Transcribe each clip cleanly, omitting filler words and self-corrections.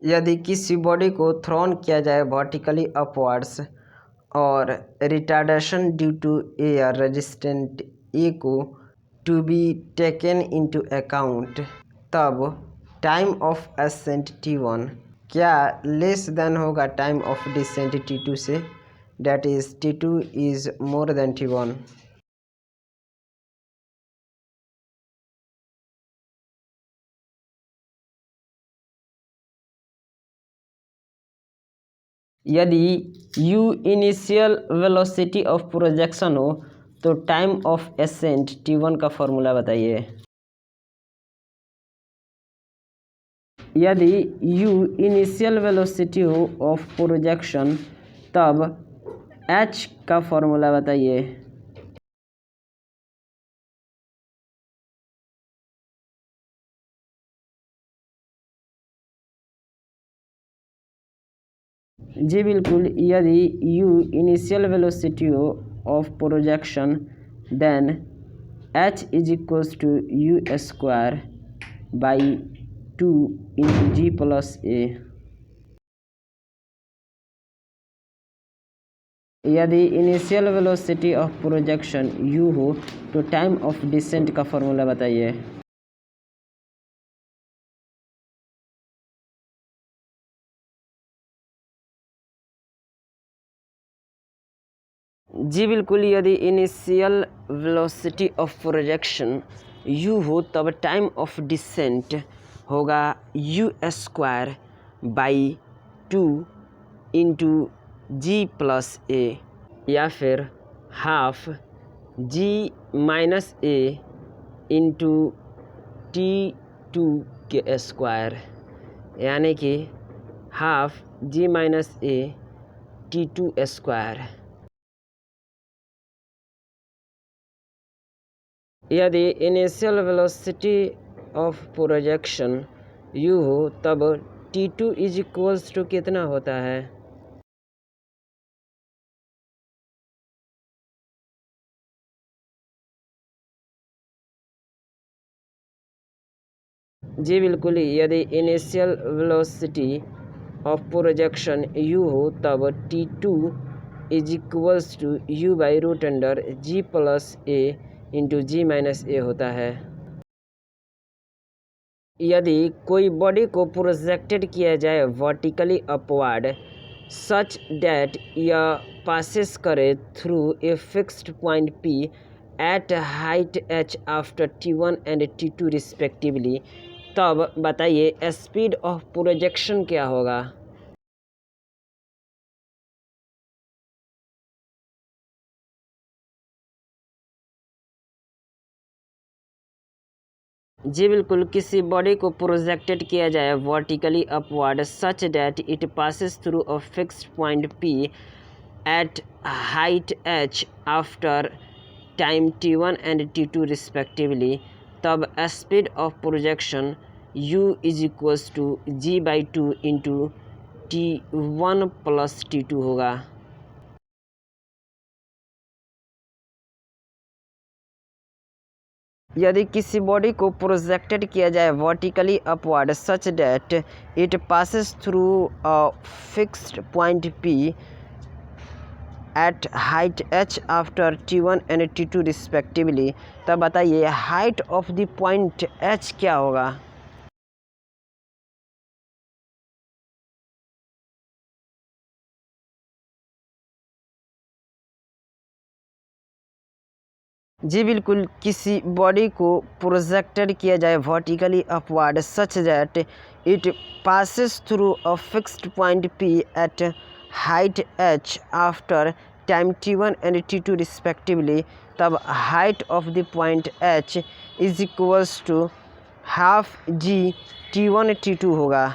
यदि किसी बॉडी को थ्रोन किया जाए वर्टिकली अपवर्ड्स और retardation due to air resistant a को to be taken into account, तब टाइम ऑफ असेंट T1 क्या लेस देन होगा टाइम ऑफ डिसेंट T2 से, that is T2 is more than T1। यदि u initial velocity of projection हो तो time of ascent T1 का formula बताइए। यदि u इनिशियल वेलोसिटी हो ऑफ प्रोजेक्शन तब h का फॉर्मूला बताइए। जी बिल्कुल, यदि u इनिशियल वेलोसिटी हो of projection then h is equals to u square by 2 into g plus a. यदि initial velocity of projection u हो तो टाइम ऑफ डिसेंट का फॉर्मूला बताइए। जी बिल्कुल, यदि initial velocity of projection u हो तब टाइम ऑफ डिसेंट होगा u square by 2 into g plus ए, या फिर हाफ g माइनस ए इंटू T2 के स्क्वायर, यानी कि हाफ g माइनस ए T2 स्क्वायर। यदि initial velocity of projection u हो तब T2 इज इक्वल्स टू कितना होता है। जी बिल्कुल, यदि initial velocity of projection u हो तब T2 is equals to u by root under g plus a into g minus a होता है। यदि कोई बॉडी को प्रोजेक्टेड किया जाए वर्टिकली अपवर्ड सच दैट यह पासेस करे through a fixed point P at height h after T1 and T2 respectively, तब बताइए स्पीड ऑफ प्रोजेक्शन क्या होगा। जी बिल्कुल, किसी बॉडी को प्रोजेक्टेड किया जाए vertically upward such that it passes through a fixed point P at height h after time T1 and T2 respectively, तब speed of projection u is equals to g by 2 into T1 plus T2 होगा। यदि किसी body को projected किया जाए vertically upward such that it passes through a fixed point P at height h after T1 and T2 respectively, तब बताइए height of the point h क्या होगा। जी बिल्कुल, किसी बॉडी को प्रोजेक्टेड किया जाए vertically upward such that it passes through a fixed point P at height h after time T1 and T2 respectively, तब height of the point h is equals to half g T1 T2 होगा।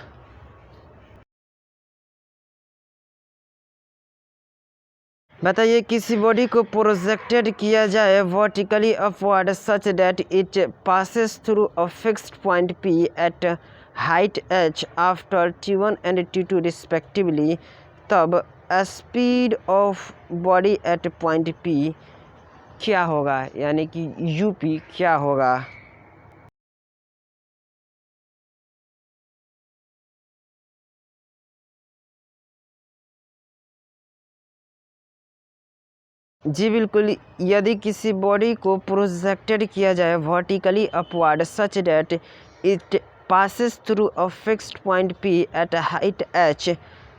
बताइए, किसी body को projected किया जाए vertically upward such that it passes through a fixed point P at height h after T1 and T2 respectively, तब speed of body at point P क्या होगा, यानी कि UP क्या होगा। जी बिल्कुल, यदि किसी बॉडी को प्रोजेक्टेड किया जाए vertically upward such that it passes through a fixed point P at a height h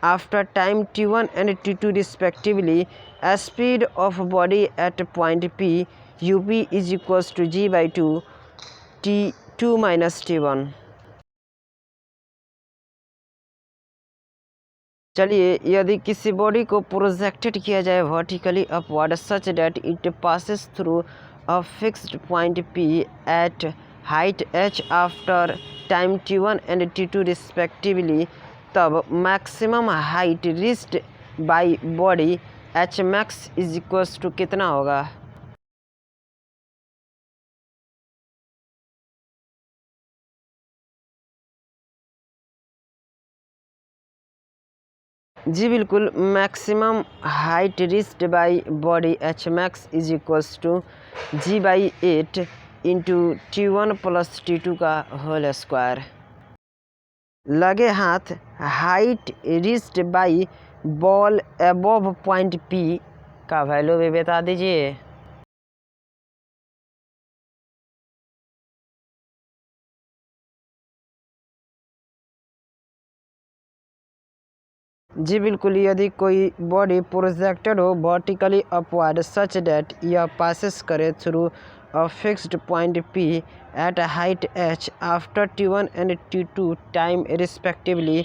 after time t1 and t2 respectively, a speed of body at point P up is equals to g by 2 t2 minus t1। चलिए, यदि किसी body को projected किया जाए vertically upward such that it passes through a fixed point P at height H after time t1 and t2 respectively, तब maximum height reached by body h max is equals to कितना होगा? जी बिल्कुल, maximum height reached by body h max is equals to g by 8 into t1 plus t2 का whole square. लगे हाथ height reached by ball above point P का value भी बता दीजिए। जी बिल्कुल, यदि कोई बॉडी प्रोजेक्टेड हो वर्टिकली अपवर्ड सच दैट यह पासेस करे through a fixed point P at height H after t1 and t2 time respectively,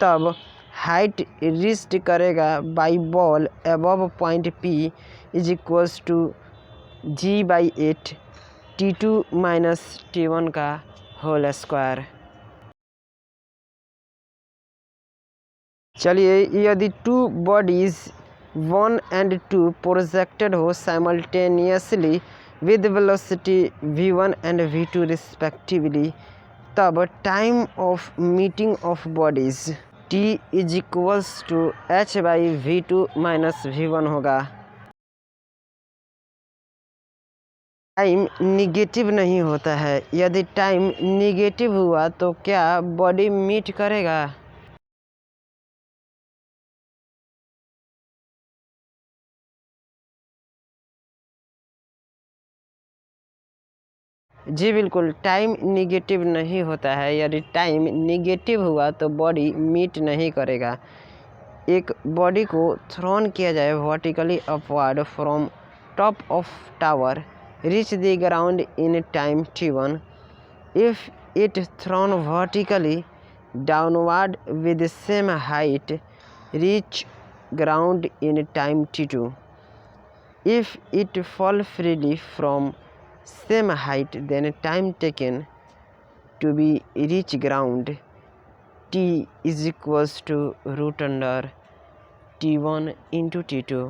तब हाइट रीच्ड करेगा by ball above point P is equals to g by 8 t2 minus t1 का whole square. चलिए, यदि two bodies 1 and 2 projected हो simultaneously with velocity v1 and v2 respectively, तब time of meeting of bodies t is equals to h by v2 minus v1 होगा। Time negative नहीं होता है, यदि टाइम निगेटिव हुआ तो क्या बॉडी मीट करेगा? जी बिल्कुल, टाइम निगेटिव नहीं होता है, यदि टाइम निगेटिव हुआ तो बॉडी मीट नहीं करेगा। एक बॉडी को थ्रोन किया जाए vertically upward from top of tower reach the ground in time t1, if it thrown vertically downward with same height reach ground in time t2, if it fall freely from same height, then time taken to be reach ground t is equals to root under t1 into t2।